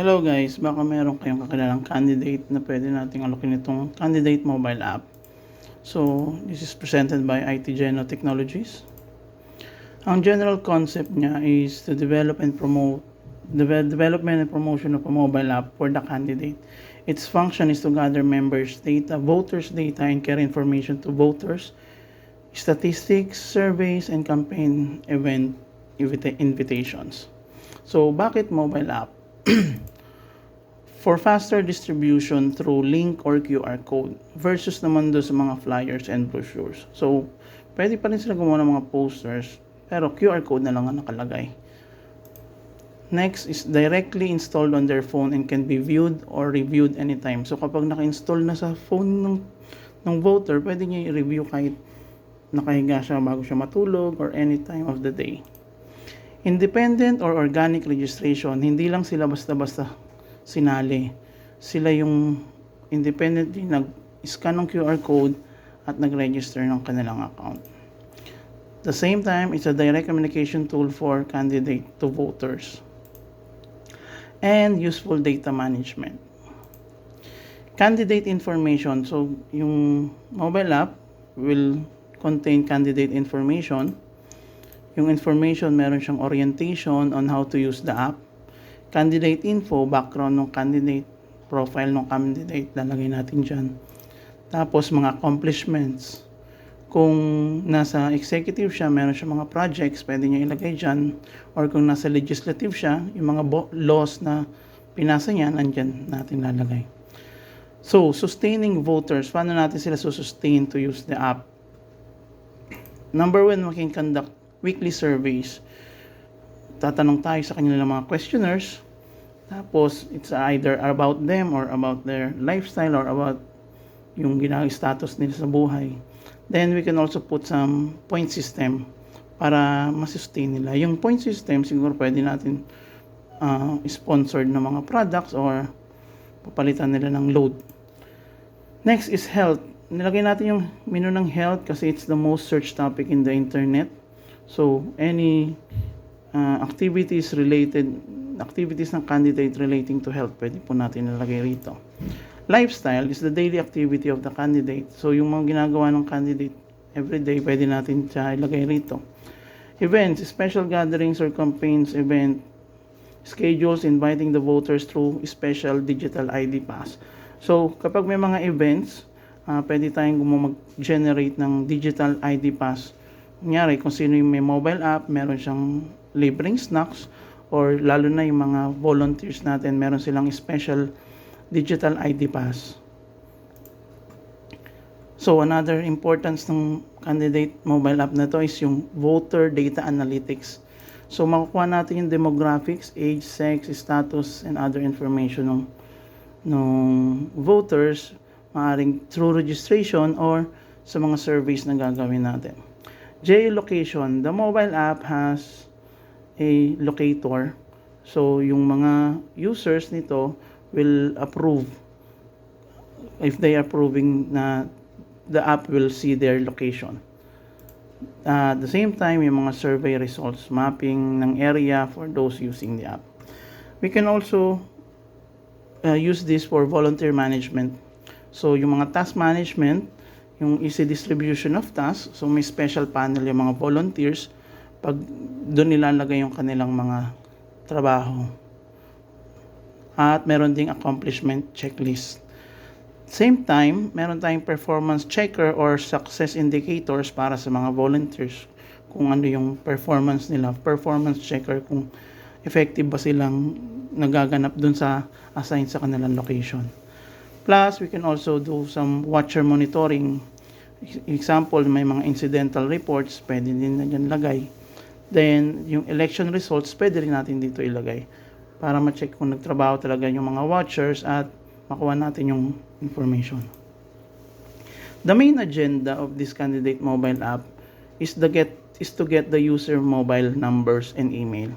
Hello guys, baka meron kayong kakilalang candidate na pwede nating alokin itong candidate mobile app. So, this is presented by IT Geno Technologies. Ang general concept niya is to develop and promote the development and promotion of a mobile app for the candidate. Its function is to gather members' data, voters' data, and carry information to voters, statistics, surveys, and campaign event invitations. So, bakit mobile app? For faster distribution through link or QR code versus naman doon sa mga flyers and brochures. So, pwede pa rin sila gumawa ng mga posters, pero QR code na lang ang nakalagay. Next is directly installed on their phone and can be viewed or reviewed anytime. So, kapag naka-install na sa phone ng voter, pwede niya i-review kahit nakahiga siya bago siya matulog or any time of the day. Independent or organic registration, hindi lang sila basta-basta sinali. Sila yung independently nag-scan ng QR code at nag-register ng kanilang account. At the same time, it's a direct communication tool for candidate to voters. And useful data management. Candidate information. So, yung mobile app will contain candidate information. Yung information, meron siyang orientation on how to use the app. Candidate info, background ng candidate, profile ng candidate, lalagay natin dyan. Tapos mga accomplishments. Kung nasa executive siya, meron siya mga projects, pwede niya ilagay dyan. Or kung nasa legislative siya, yung mga laws na pinasa niya, nandyan natin lalagay. So, sustaining voters, paano natin sila sustain to use the app? Number one, we can conduct weekly surveys. Tatanong tayo sa kanila ng mga questionnaires. Tapos, it's either about them or about their lifestyle or about yung status nila sa buhay. Then, we can also put some point system para masustain nila. Yung point system, siguro pwede natin sponsored na mga products or papalitan nila ng load. Next is health. Nilagay natin yung menu ng health kasi it's the most searched topic in the internet. So, any activities ng candidate relating to health, pwede po natin nilagay rito. Lifestyle is the daily activity of the candidate. So, yung mga ginagawa ng candidate everyday, pwede natin siya ilagay rito. Events, special gatherings or campaigns, event, schedules, inviting the voters through special digital ID pass. So, kapag may mga events, pwede tayong mag-generate ng digital ID pass. Kunyari, kung sino yung may mobile app, meron siyang libreng snacks, or lalo na yung mga volunteers natin, meron silang special digital ID pass. So, another importance ng candidate mobile app na to is yung voter data analytics. So, makukuha natin yung demographics, age, sex, status, and other information ng voters, maaaring through registration or sa mga surveys na gagawin natin. Geolocation. The mobile app has a locator. So, yung mga users nito will approve. If they are approving na the app will see their location. At the same time, yung mga survey results, mapping ng area for those using the app. We can also use this for volunteer management. So, yung mga task management, yung easy distribution of tasks, so may special panel yung mga volunteers, pag doon nilalagay yung kanilang mga trabaho. At meron ding accomplishment checklist. Same time, meron tayong performance checker or success indicators para sa mga volunteers. Kung ano yung performance nila, performance checker, kung effective ba silang nagaganap dun sa assigned sa kanilang location. Plus, we can also do some watcher monitoring. Example, may mga incidental reports, pwede din na dyan lagay. Then, yung election results, pwede rin natin dito ilagay para ma-check kung nagtrabaho talaga yung mga watchers at makuha natin yung information. The main agenda of this candidate mobile app is to get the user mobile numbers and email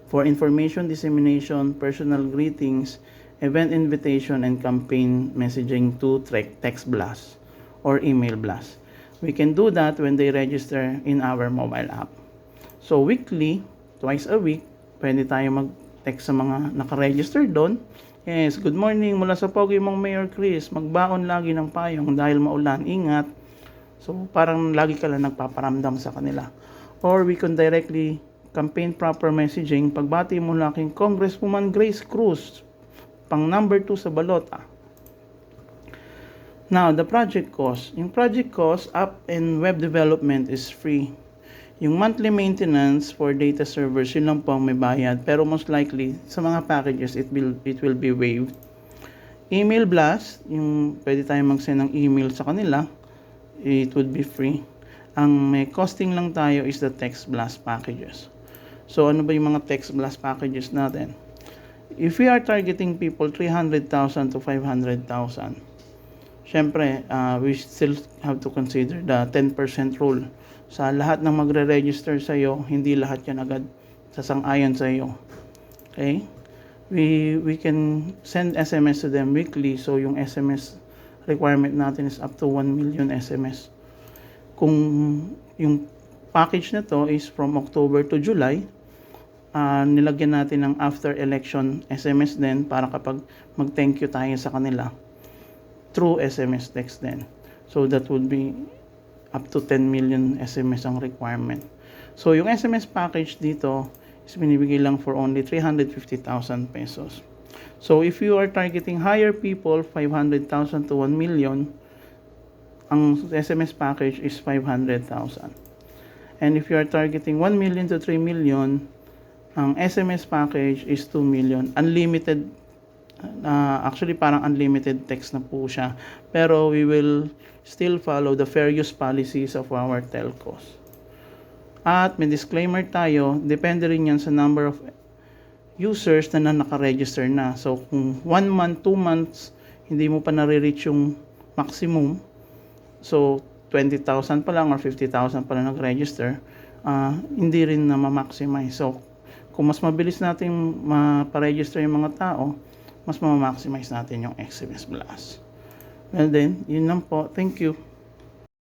for information dissemination, personal greetings, event invitation, and campaign messaging to text blast or email blast. We can do that when they register in our mobile app. So weekly, twice a week, pwede tayo text sa mga nakaregister doon. Yes, good morning mula sa pogi mong Mayor Chris. Magbaon lagi ng payong dahil maulan. Ingat. So, parang lagi ka lang nagpaparamdam sa kanila. Or we can directly campaign proper messaging. Pagbati mo laking Congresswoman Grace Cruz, pang number 2 sa balota. Now, the project cost. Yung project cost, app and web development is free. Yung monthly maintenance for data servers, yun lang po ang may bayad. Pero most likely, sa mga packages, it will be waived. Email blast, yung pwede tayong mag-send ng email sa kanila, it would be free. Ang may costing lang tayo is the text blast packages. So, ano ba yung mga text blast packages natin? If we are targeting people 300,000 to 500,000, syempre, we still have to consider the 10% rule. Sa lahat ng magre-register sa iyo, hindi lahat yan agad sasang-ayon sa iyo. Okay? We can send SMS to them weekly, so yung SMS requirement natin is up to 1 million SMS. Kung yung package na to is from October to July, nilagyan natin ng after election SMS din para kapag mag-thank you tayo sa kanila through SMS text din. So that would be up to 10 million SMS ang requirement. So yung SMS package dito is binibigay lang for only 350,000 pesos. So if you are targeting higher people, 500,000 to 1 million, ang SMS package is 500,000. And if you are targeting 1 million to 3 million, ang SMS package is 2 million. Unlimited, actually parang unlimited text na po siya. Pero we will still follow the fair use policies of our telcos. At may disclaimer tayo, depende rin yan sa number of users na naka-register na. So kung 1 month, 2 months, hindi mo pa nare-reach yung maximum, so 20,000 pa lang or 50,000 pa lang nag-register, hindi rin na ma-maximize. So kung mas mabilis natin ma-register yung mga tao, mas ma-maximize natin yung SMS blast. Well then, yun lang po. Thank you.